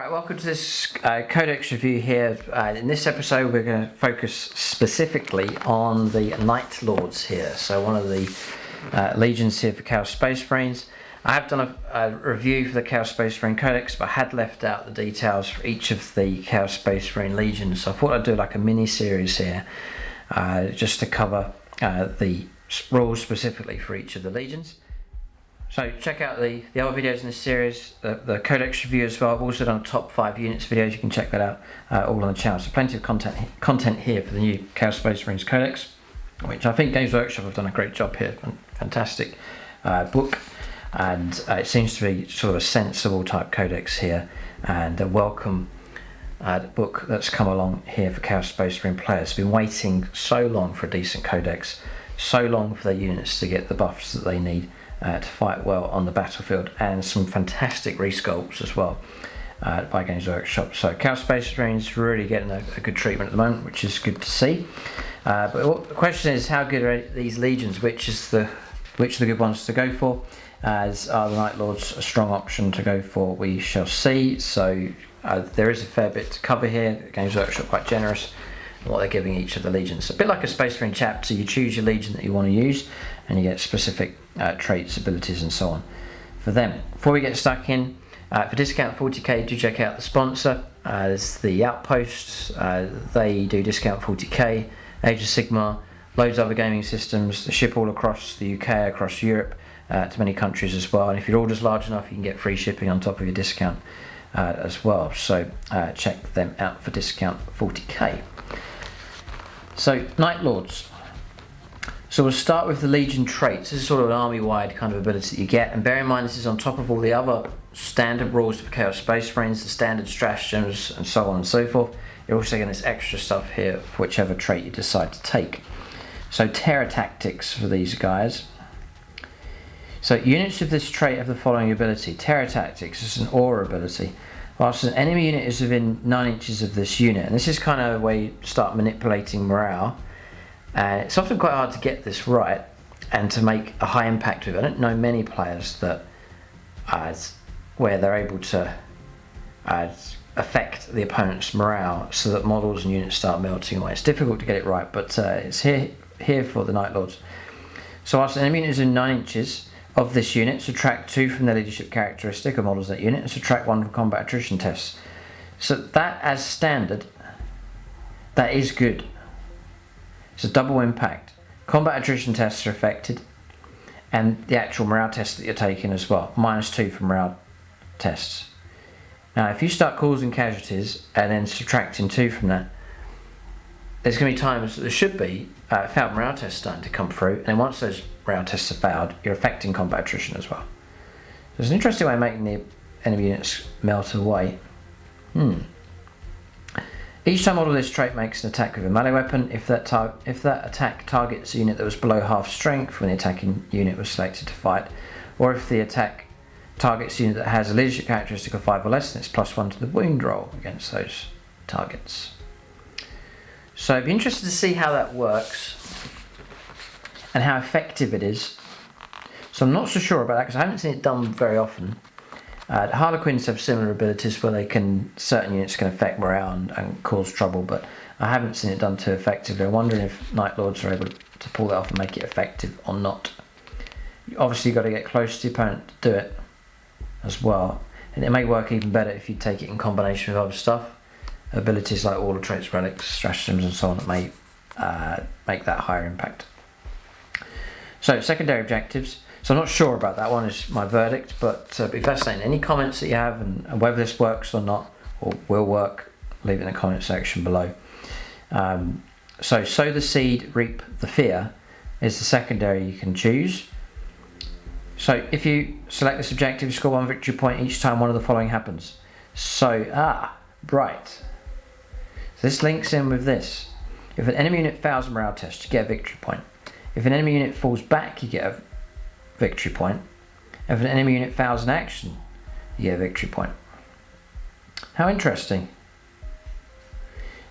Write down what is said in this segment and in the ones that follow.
Alright, welcome to this Codex review here. In this episode we're going to focus specifically on the Night Lords here. So one of the legions here for Chaos Space Marines. I have done a review for the Chaos Space Marine Codex, but I had left out the details for each of the Chaos Space Marine legions. So I thought I'd do like a mini series here just to cover the rules specifically for each of the legions. So check out the other videos in this series, the Codex review as well. I've also done top 5 units videos, you can check that out all on the channel. So plenty of content here for the new Chaos Space Marines Codex, which I think Games Workshop have done a great job here. Fantastic book, and it seems to be sort of a sensible type Codex here, and a welcome book that's come along here for Chaos Space Marine players. Been waiting so long for a decent Codex, so long for their units to get the buffs that they need to fight well on the battlefield, and some fantastic resculpts as well by Games Workshop. So Chaos Space Marines really getting a good treatment at the moment, which is good to see. But the question is, how good are these legions? Which are the good ones to go for? As are the Night Lords a strong option to go for? We shall see. So there is a fair bit to cover here. Games Workshop quite generous in what they're giving each of the legions. A bit like a Space Marine chapter, you choose your legion that you want to use, and you get specific traits, abilities and so on for them. Before we get stuck in, for discount 40k, do check out the sponsor. There's the Outposts, they do discount 40k, Age of Sigmar, loads of other gaming systems. They ship all across the UK, across Europe, to many countries as well, and if your order's large enough you can get free shipping on top of your discount as well. So check them out for discount 40k. So Night Lords. So we'll start with the Legion traits. This is sort of an army-wide kind of ability that you get, and bear in mind this is on top of all the other standard rules for Chaos Space Marines, the standard stratagems and so on and so forth. You're also getting this extra stuff here for whichever trait you decide to take. So Terror Tactics for these guys. So units of this trait have the following ability. Terror Tactics is an aura ability. Whilst an enemy unit is within 9 inches of this unit, and this is kind of a way you start manipulating morale. It's often quite hard to get this right and to make a high impact with it. I don't know many players that where they're able to affect the opponent's morale so that models and units start melting away. It's difficult to get it right, but it's here for the Night Lords. So whilst an enemy unit is in 9 inches of this unit, subtract 2 from their leadership characteristic or models that unit, and subtract 1 from combat attrition tests. So that, as standard, that is good. It's a double impact. Combat attrition tests are affected, and the actual morale test that you're taking as well. -2 from morale tests. Now if you start causing casualties and then subtracting 2 from that, there's going to be times that there should be failed morale tests starting to come through, and then once those morale tests are failed, you're affecting combat attrition as well. So it's an interesting way of making the enemy units melt away. Each time model of this trait makes an attack with a melee weapon, if that attack targets a unit that was below half strength when the attacking unit was selected to fight, or if the attack targets a unit that has a leadership characteristic of 5 or less, then it's +1 to the wound roll against those targets. So I'd be interested to see how that works and how effective it is. So I'm not so sure about that because I haven't seen it done very often. Harlequins have similar abilities where certain units can affect morale and cause trouble, but I haven't seen it done too effectively. I'm wondering if Night Lords are able to pull that off and make it effective or not. Obviously you've got to get close to the opponent to do it as well, and it may work even better if you take it in combination with other stuff. Abilities like Warlord Traits, Relics, stratagems and so on that may make that higher impact. So secondary objectives. So I'm not sure about that one, is my verdict, but it'd be fascinating. Any comments that you have and whether this works or not, or will work, leave it in the comment section below. So sow the seed, reap the fear is the secondary you can choose. So if you select this objective, you score 1 victory point each time one of the following happens. So, right. So this links in with this. If an enemy unit fails a morale test, you get a victory point. If an enemy unit falls back, you get a victory point. If an enemy unit fails an action, you get a victory point. How interesting.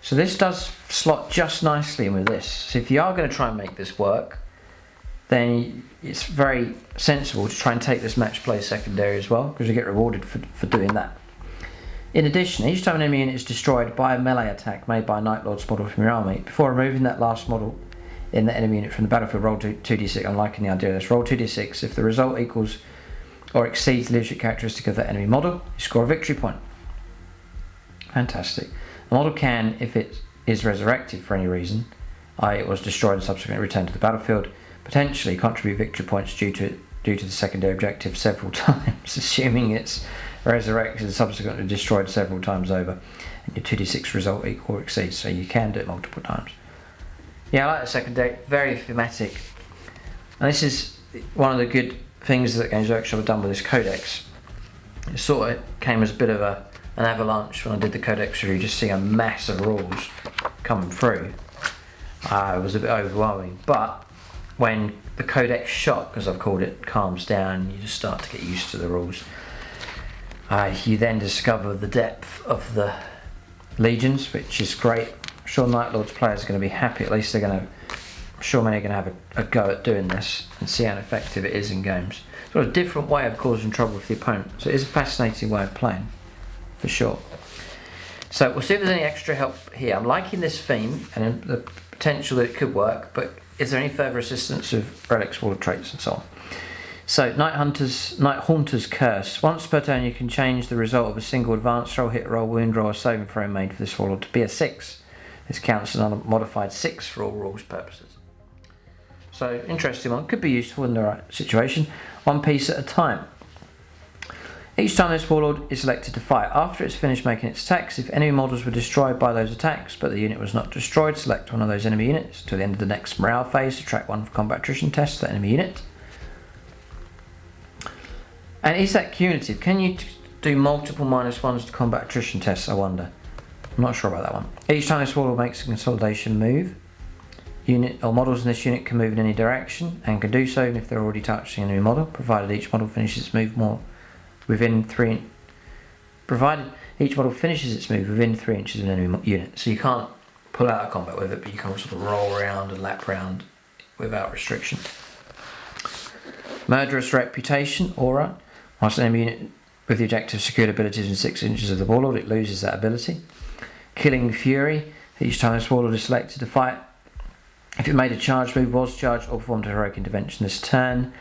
So this does slot just nicely in with this. So if you are going to try and make this work, then it's very sensible to try and take this match play secondary as well, because you get rewarded for doing that. In addition, each time an enemy unit is destroyed by a melee attack made by a Night Lord's model from your army, before removing that last model in the enemy unit from the battlefield, roll 2d6. I'm liking the idea of this. Roll 2d6. If the result equals or exceeds the leadership characteristic of that enemy model, you score a victory point. Fantastic. The model can, if it is resurrected for any reason, i.e. it was destroyed and subsequently returned to the battlefield, potentially contribute victory points due to the secondary objective several times, assuming it's resurrected and subsequently destroyed several times over, and your 2d6 result equal or exceeds, so you can do it multiple times. Yeah, I like the secondary, very thematic, and this is one of the good things that Games Workshop have done with this Codex. It sort of came as a bit of an avalanche when I did the Codex review, just seeing a mass of rules coming through. It was a bit overwhelming, but when the Codex shock, as I've called it, calms down, you just start to get used to the rules. You then discover the depth of the legions, which is great. I'm sure Night Lords players are going to be happy. At least I'm sure many are going to have a go at doing this and see how effective it is in games. It's got a different way of causing trouble for the opponent, so it is a fascinating way of playing, for sure. So we'll see if there's any extra help here. I'm liking this theme and the potential that it could work, but is there any further assistance with Relics, Warlord Traits and so on? So, Night Haunter's Curse. Once per turn you can change the result of a single advance roll, hit roll, wound roll or saving throw made for this warlord to be a 6. This counts as a modified 6 for all rules purposes. So, interesting one. Could be useful in the right situation. One piece at a time. Each time this warlord is selected to fight, after it's finished making its attacks, if enemy models were destroyed by those attacks but the unit was not destroyed, select one of those enemy units. Till the end of the next morale phase, subtract 1 for combat attrition test for the enemy unit. And is that cumulative? Can you do multiple -1s to combat attrition tests, I wonder? I'm not sure about that one. Each time this warlord makes a consolidation move, unit or models in this unit can move in any direction and can do so even if they're already touching an enemy model, provided each model finishes its move within 3 inches of an enemy unit. So you can't pull out of combat with it, but you can sort of roll around and lap around without restriction. Murderous Reputation, Aura. Whilst an enemy unit with the objective secured abilities within 6 inches of the warlord, it loses that ability. Killing Fury. Each time this warlord is selected to fight, if it made a charge move, was charged or performed a heroic intervention this turn,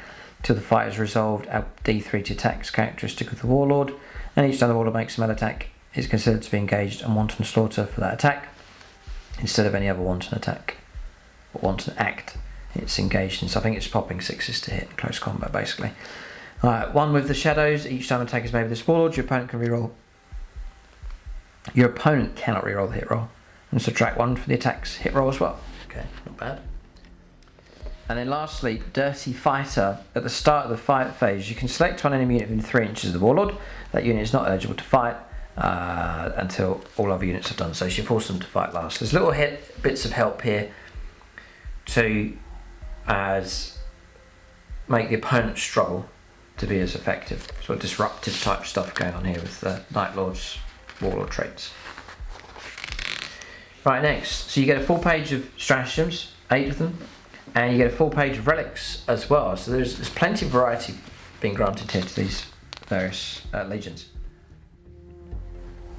till the fight is resolved, add D3 to attack's characteristic of the warlord, and each time the warlord makes a melee attack, is considered to be engaged in wanton slaughter for that attack, instead of any other wanton attack or wanton act it's engaged in. So I think it's popping 6s to hit in close combat, basically. Alright, one with the shadows. Each time an attack is made with this warlord, your opponent can reroll. Your opponent cannot reroll the hit roll, and subtract 1 for the attack's hit roll as well. Okay, not bad. And then lastly, Dirty Fighter. At the start of the fight phase, you can select one enemy unit within 3 inches of the warlord. That unit is not eligible to fight until all other units are done, so you should force them to fight last. There's little bits of help here to make the opponent struggle to be as effective. Sort of disruptive type stuff going on here with the Night Lord's Warlord Traits. Right, next, so you get a full page of stratagems, 8 of them, and you get a full page of relics as well. So there's plenty of variety being granted here to these various legions.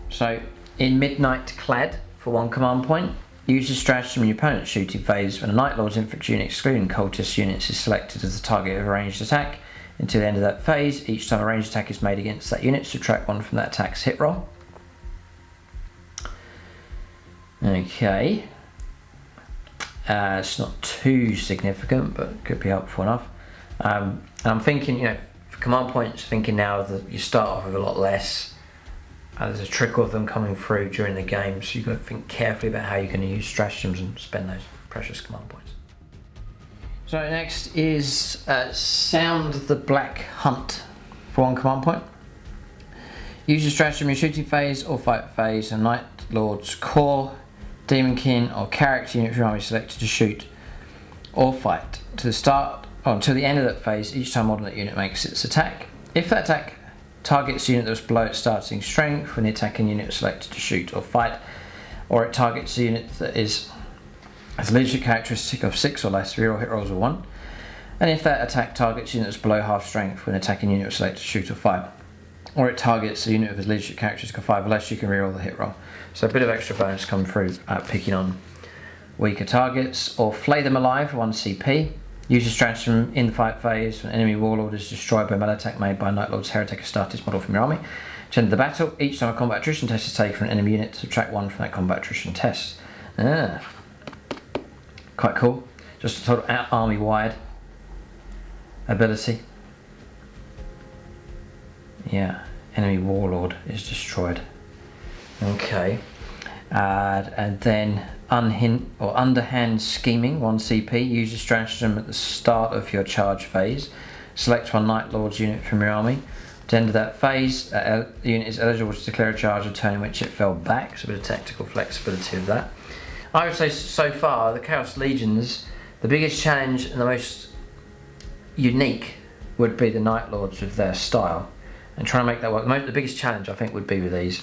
So in Midnight Clad, for 1 command point, use this stratagem in your opponent's shooting phase when a Night Lord's infantry unit excluding cultist units is selected as the target of a ranged attack. Until the end of that phase, each time a ranged attack is made against that unit, subtract 1 from that attack's hit roll. Okay. It's not too significant, but could be helpful enough. And I'm thinking, for command points, thinking now that you start off with a lot less. There's a trickle of them coming through during the game, so you've got to think carefully about how you're going to use stratagems and spend those precious command points. So next is Sound the Black Hunt for 1 command point. Use your stratagem in your shooting phase or fight phase, and Night Lord's Core, Demonkin or character unit from your army selected to shoot or fight to the start or until the end of that phase. Each time model that unit makes its attack, if that attack targets the unit that was below its starting strength when the attacking unit was selected to shoot or fight, or it targets the unit that has a leadership characteristic of 6 or less, reroll hit rolls of 1, and if that attack targets the unit that's below half strength when the attacking unit was selected to shoot or fight. or it targets a unit of his leadership characters got 5 or less, you can reroll the hit roll. So a bit of extra bonus coming through picking on weaker targets. Or Flay Them Alive for 1 CP. Use a stratagem in the fight phase when an enemy warlord is destroyed by a melee attack made by a Night Lord's Heretic Astartes model from your army. To end the battle, each time a combat attrition test is taken from an enemy unit, subtract 1 from that combat attrition test. Quite cool. Just a sort of army-wide ability. Yeah, enemy warlord is destroyed. Okay. And then underhand scheming, 1 CP. Use a stratagem at the start of your charge phase. Select 1 Night Lord's unit from your army. At the end of that phase, the unit is eligible to declare a charge a turn in which it fell back. So a bit of tactical flexibility of that. I would say so far, the Chaos Legions, the biggest challenge and the most unique would be the Night Lords with their style. And trying to make that work. The biggest challenge, I think, would be with these.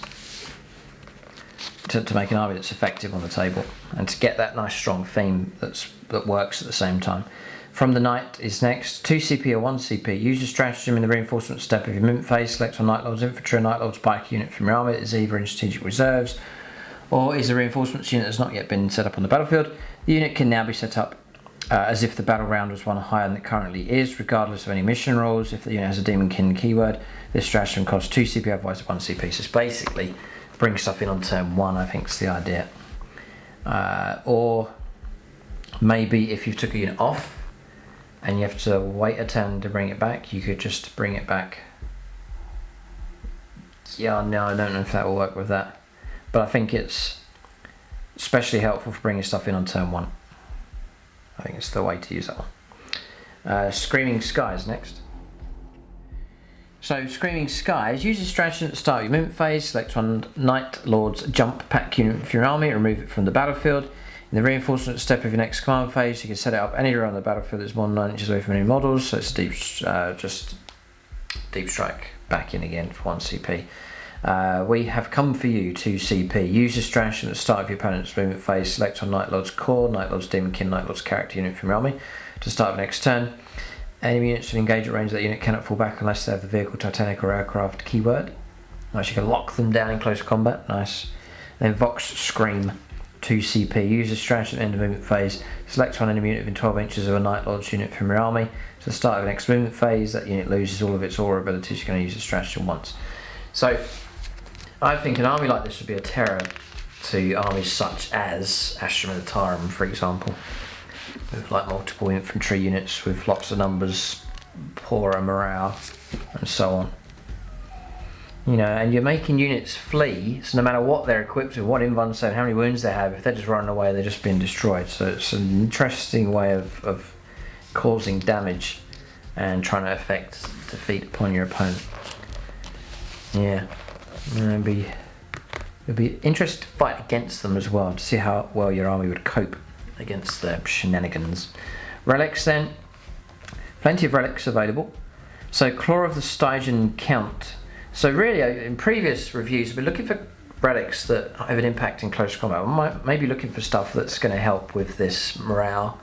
To make an army that's effective on the table. And to get that nice strong theme that works at the same time. From the Knight is next. 2 CP or 1 CP. Use a stratagem in the reinforcement step of your movement phase. Select on Night Lord's infantry or Night Lord's pike unit from your army that is either in strategic reserves or is a reinforcements unit that's not yet been set up on the battlefield. The unit can now be set up as if the battle round was one higher than it currently is, regardless of any mission rules. If the unit has a Demonkin keyword, this stratagem costs 2 CP, otherwise 1 CP. So it's basically bring stuff in on turn 1, I think is the idea. Or maybe if you took a unit off and you have to wait a turn to bring it back, you could just bring it back. Yeah, no, I don't know if that will work with that. But I think it's especially helpful for bringing stuff in on turn 1. I think it's the way to use that one. Screaming Skies next. So Screaming Skies, use a stratagem at the start of your movement phase. Select 1 Night Lord's jump pack unit for your army, remove it from the battlefield. In the reinforcement step of your next command phase, you can set it up anywhere on the battlefield that's more than 9 inches away from any models. So it's just deep strike back in again for 1 CP. We have come for you, 2 CP. Use a stratagem at the start of your opponent's movement phase. Select on Night Lord's core, Night Lord's Demonkin, Night Lord's character unit from your army to start the next turn. Enemy units with engage at range of that unit cannot fall back unless they have the vehicle, Titanic or aircraft keyword. Nice, you can lock them down in close combat. Nice. Then Vox Scream, 2 CP. Use a stratagem at the end of movement phase. Select 1 enemy unit within 12 inches of a Night Lord's unit from your army. To the start of the next movement phase, that unit loses all of its aura abilities. You're going to use the stratagem once. So I think an army like this would be a terror to armies such as Astra Militarum, for example, with like multiple infantry units with lots of numbers, poorer morale, and so on. You know, and you're making units flee, so no matter what they're equipped with, what invulns they have, how many wounds they have, if they're just running away, they're just being destroyed. So it's an interesting way of causing damage and trying to effect defeat upon your opponent. Yeah. It'd be interesting to fight against them as well, to see how well your army would cope against their shenanigans. Relics then, plenty of relics available. So Claw of the Stygian Count. So really, in previous reviews, we've been looking for relics that have an impact in close combat. We might be looking for stuff that's going to help with this morale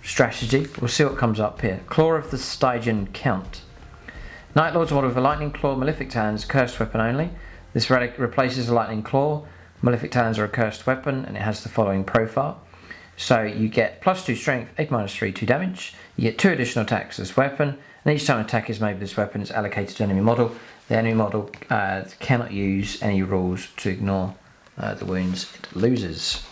strategy. We'll see what comes up here. Claw of the Stygian Count. Night Lord's model with a Lightning Claw, Malefic Talons, cursed weapon only. This relic replaces a Lightning Claw. Malefic Talons are a cursed weapon, and it has the following profile. So you get +2 strength, 8-3, 2 damage. You get 2 additional attacks as weapon, and each time an attack is made with this weapon, it's allocated to an enemy model. The enemy model cannot use any rules to ignore the wounds it loses.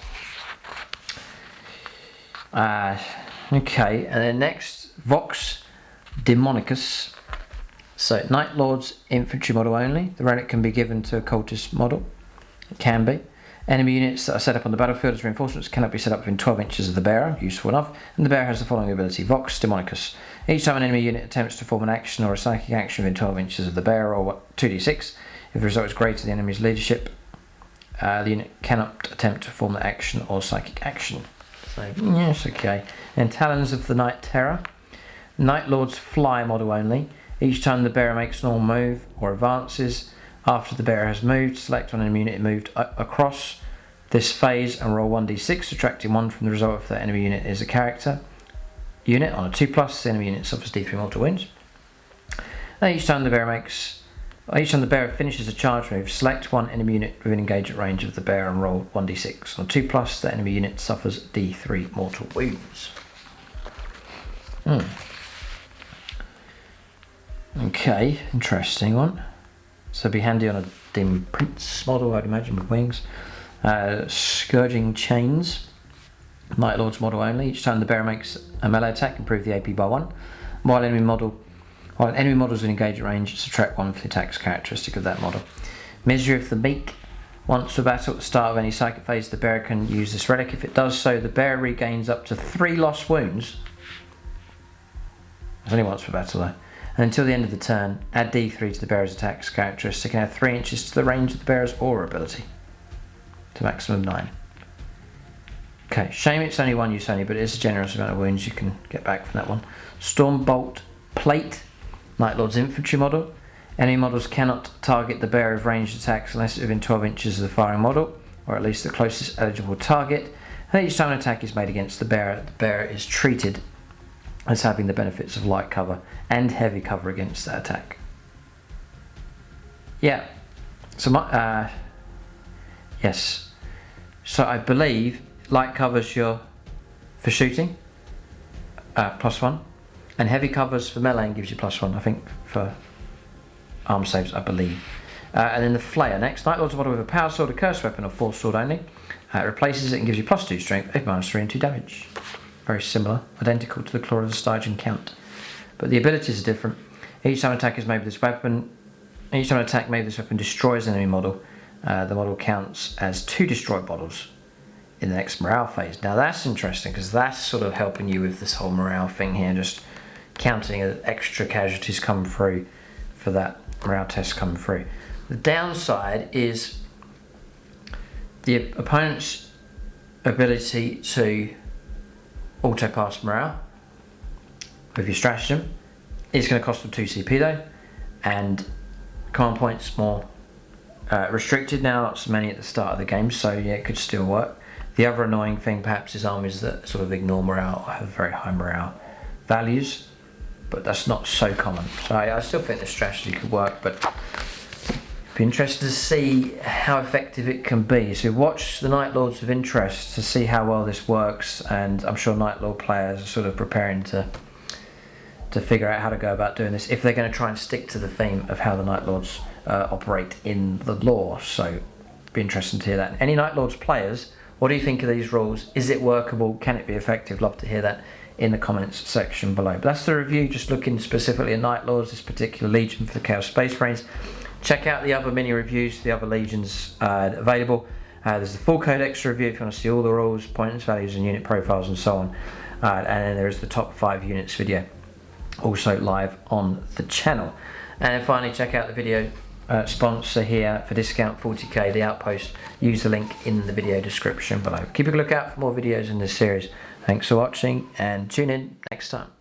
Okay, and then next, Vox Demonicus. So, Night Lord's infantry model only. The relic can be given to a cultist model. It can be. Enemy units that are set up on the battlefield as reinforcements cannot be set up within 12 inches of the bearer. Useful enough. And the bearer has the following ability. Vox Demonicus. Each time an enemy unit attempts to form an action or a psychic action within 12 inches of the bearer, or 2d6, if the result is greater than the enemy's leadership, the unit cannot attempt to form the action or psychic action. So, yes, okay. And Talons of the Night Terror. Night Lord's fly model only. Each time the bearer makes a normal move or advances, after the bearer has moved, select one enemy unit moved across this phase and roll 1d6, subtracting 1 from the result if the enemy unit is a character unit. On a 2+, the enemy unit suffers d3 mortal wounds. And each time the bearer makes Each time the bearer finishes a charge move, select one enemy unit within engagement range of the bearer and roll 1d6. On 2+, the enemy unit suffers d3 mortal wounds. Okay, interesting one. So be handy on a Dim Prince model, I'd imagine, with wings. Scourging Chains, Night Lords model only. Each time the bearer makes a melee attack, improve the AP by 1. While an enemy model is in engagement range, subtract 1 for the attack's characteristic of that model. Misery of the Meek. Once for battle at the start of any psychic phase, the bearer can use this relic. If it does so, the bearer regains up to 3 lost wounds. It's only once for battle though. And until the end of the turn, add d3 to the bearer's attack's characteristic and add 3 inches to the range of the bearer's aura ability. To maximum 9. Okay, shame it's only 1 use only, but it is a generous amount of wounds you can get back from that one. Stormbolt Plate, Night Lord's infantry model. Enemy models cannot target the bearer of ranged attacks unless it's within 12 inches of the firing model, or at least the closest eligible target. And each time an attack is made against the bearer is treated as having the benefits of light cover and heavy cover against that attack. Yeah, so yes, so I believe light covers your for shooting, +1, and heavy covers for melee and gives you +1, I think, for arm saves, I believe. And then the Flayer next. Night Lord's model with a power sword, a curse weapon, or force sword only. It replaces it and gives you +2 strength, -3 and 2 damage. Very similar, identical to the Claw of the Stygian Count. But the abilities are different. Each time an attack is made with this weapon, destroys an enemy model, the model counts as 2 destroyed models in the next morale phase. Now that's interesting, because that's sort of helping you with this whole morale thing here, just counting extra casualties coming through for that morale test coming through. The downside is the opponent's ability to auto-pass morale with your stratagem is going to cost them 2 CP though, and command points more restricted now, not so many at the start of the game, so yeah, it could still work. The other annoying thing perhaps is armies that sort of ignore morale or have very high morale values, but that's not so common. So I still think the strategy could work, but be interested to see how effective it can be. So watch the Night Lords with interest to see how well this works, and I'm sure Night Lord players are sort of preparing to figure out how to go about doing this if they're going to try and stick to the theme of how the Night Lords operate in the lore. So be interesting to hear that. Any Night Lords players, what do you think of these rules? Is it workable? Can it be effective? Love to hear that in the comments section below. But that's the review, just looking specifically at Night Lords, this particular legion for the Chaos Space Marines. Check out the other mini reviews, the other legions available. There's the full Codex review if you want to see all the rules, points, values and unit profiles and so on. And then there's the top 5 units video, also live on the channel. And then finally, check out the video sponsor here for discount 40k, the Outpost. Use the link in the video description below. Keep a lookout for more videos in this series. Thanks for watching and tune in next time.